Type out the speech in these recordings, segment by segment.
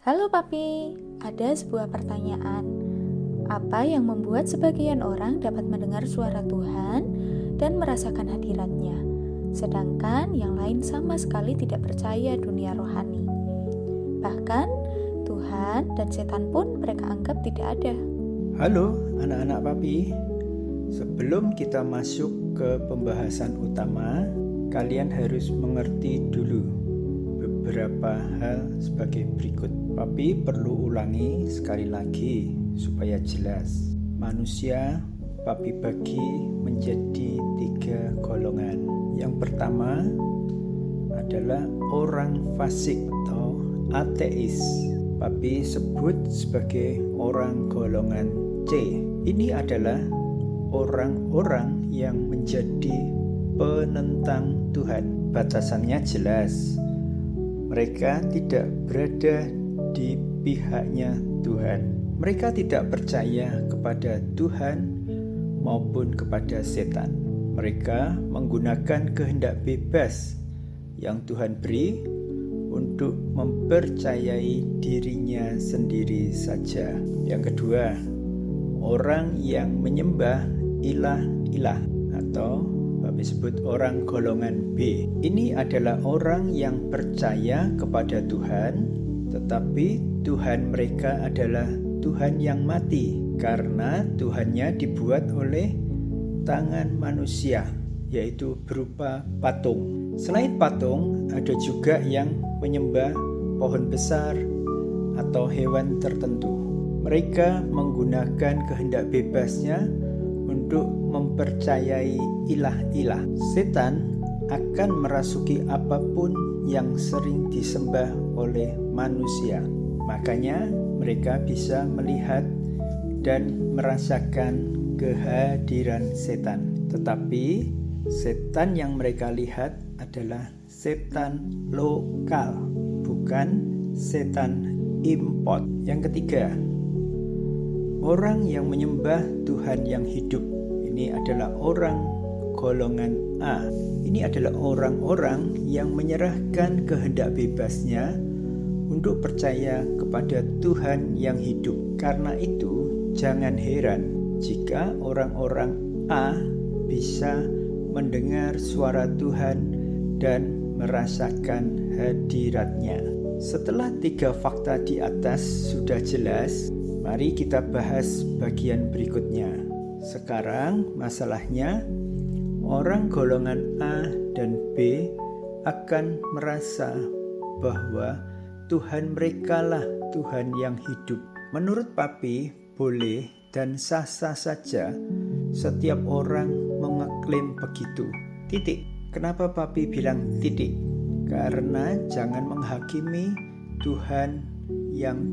Halo Papi, ada sebuah pertanyaan. Apa yang membuat sebagian orang dapat mendengar suara Tuhan dan merasakan hadiratnya, sedangkan yang lain sama sekali tidak percaya dunia rohani? Bahkan Tuhan dan setan pun mereka anggap tidak ada. Halo anak-anak Papi, sebelum kita masuk ke pembahasan utama, kalian harus mengerti dulu beberapa hal sebagai berikut. Papi perlu ulangi sekali lagi supaya jelas. Manusia Papi bagi menjadi 3 golongan. Yang pertama adalah orang fasik atau ateis. Papi sebut sebagai orang golongan C. Ini adalah orang-orang yang menjadi penentang Tuhan. Batasannya jelas. Mereka tidak berada di pihaknya Tuhan. Mereka tidak percaya kepada Tuhan maupun kepada setan. Mereka menggunakan kehendak bebas yang Tuhan beri untuk mempercayai dirinya sendiri saja. Yang kedua, orang yang menyembah ilah-ilah atau Papi sebut orang golongan B. Ini adalah orang yang percaya kepada Tuhan, tetapi Tuhan mereka adalah Tuhan yang mati karena Tuhannya dibuat oleh tangan manusia, yaitu berupa patung. Selain patung, ada juga yang menyembah pohon besar atau hewan tertentu. Mereka menggunakan kehendak bebasnya untuk mempercayai ilah-ilah. Setan akan merasuki apapun yang sering disembah oleh manusia. Makanya mereka bisa melihat dan merasakan kehadiran setan. Tetapi setan yang mereka lihat adalah setan lokal, bukan setan import. Yang ketiga, orang yang menyembah Tuhan yang hidup. Ini adalah orang golongan A. Ini adalah orang-orang yang menyerahkan kehendak bebasnya untuk percaya kepada Tuhan yang hidup. Karena itu, jangan heran jika orang-orang A bisa mendengar suara Tuhan dan merasakan hadiratnya. Setelah 3 fakta di atas sudah jelas, mari kita bahas bagian berikutnya. Sekarang masalahnya, orang golongan A dan B akan merasa bahwa Tuhan merekalah Tuhan yang hidup. Menurut Papi, boleh dan sah-sah saja setiap orang mengeklaim begitu. Titik. Kenapa Papi bilang titik? Karena jangan menghakimi Tuhan yang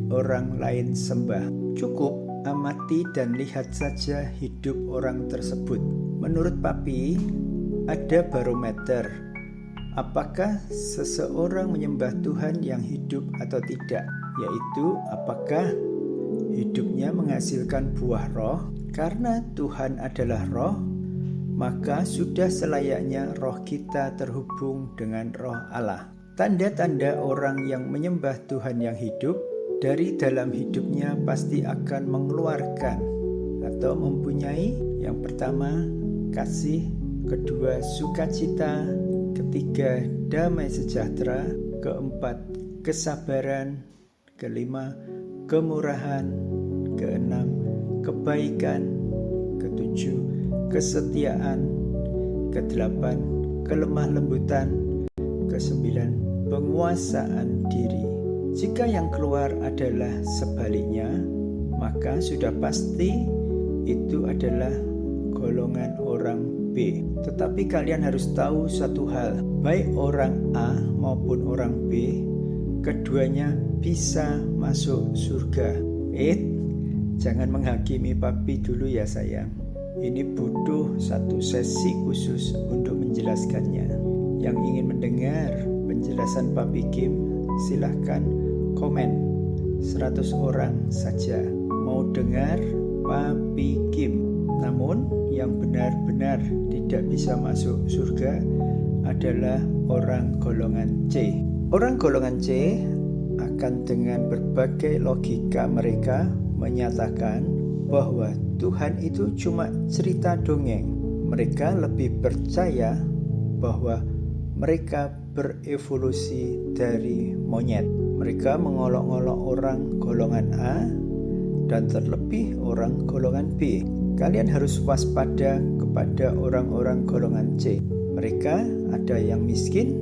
orang lain sembah. Cukup amati dan lihat saja hidup orang tersebut. Menurut Papi, ada barometer. Apakah seseorang menyembah Tuhan yang hidup atau tidak? Yaitu apakah hidupnya menghasilkan buah roh? Karena Tuhan adalah roh, maka sudah selayaknya roh kita terhubung dengan roh Allah. Tanda-tanda orang yang menyembah Tuhan yang hidup, dari dalam hidupnya pasti akan mengeluarkan atau mempunyai yang pertama kasih, kedua sukacita, ketiga damai sejahtera, keempat kesabaran, kelima kemurahan, keenam kebaikan, ketujuh kesetiaan, kedelapan kelemah lembutan, kesembilan penguasaan diri. Jika yang keluar adalah sebaliknya, maka sudah pasti itu adalah golongan orang B. Tetapi kalian harus tahu satu hal, baik orang A maupun orang B, keduanya bisa masuk surga. Jangan menghakimi Papi dulu ya sayang. Ini butuh satu sesi khusus untuk menjelaskannya. Yang ingin mendengar penjelasan Papi Kim, silahkan komen 100 orang saja mau dengar Papi Kim. Namun yang benar-benar tidak bisa masuk surga adalah orang golongan C. Orang golongan C akan dengan berbagai logika mereka menyatakan bahwa Tuhan itu cuma cerita dongeng. Mereka lebih percaya bahwa mereka berevolusi dari monyet. Mereka mengolok-olok orang golongan A dan terlebih orang golongan B. Kalian harus waspada kepada orang-orang golongan C. Mereka ada yang miskin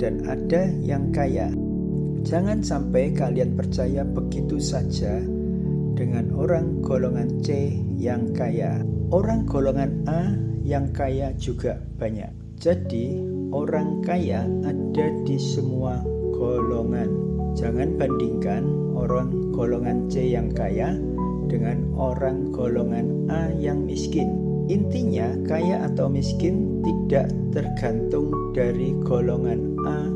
dan ada yang kaya. Jangan sampai kalian percaya begitu saja dengan orang golongan C yang kaya. Orang golongan A yang kaya juga banyak. Jadi orang kaya ada di semua golongan. Jangan bandingkan orang golongan C yang kaya dengan orang golongan A yang miskin. Intinya kaya atau miskin tidak tergantung dari golongan A,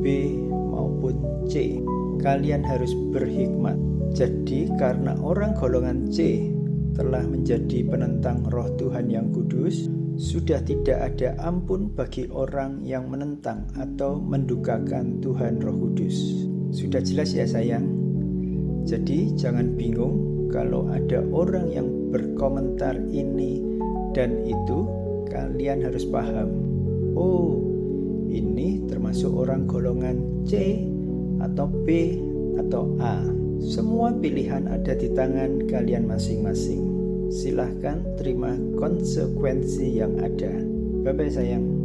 B maupun C. Kalian harus berhikmat. Jadi karena orang golongan C telah menjadi penentang roh Tuhan yang kudus, sudah tidak ada ampun bagi orang yang menentang atau mendukakan Tuhan Roh Kudus. Sudah jelas ya sayang? Jadi jangan bingung kalau ada orang yang berkomentar ini dan itu. Kalian harus paham, oh ini termasuk orang golongan C atau B atau A. Semua pilihan ada di tangan kalian masing-masing. Silahkan terima konsekuensi yang ada. Bye-bye sayang.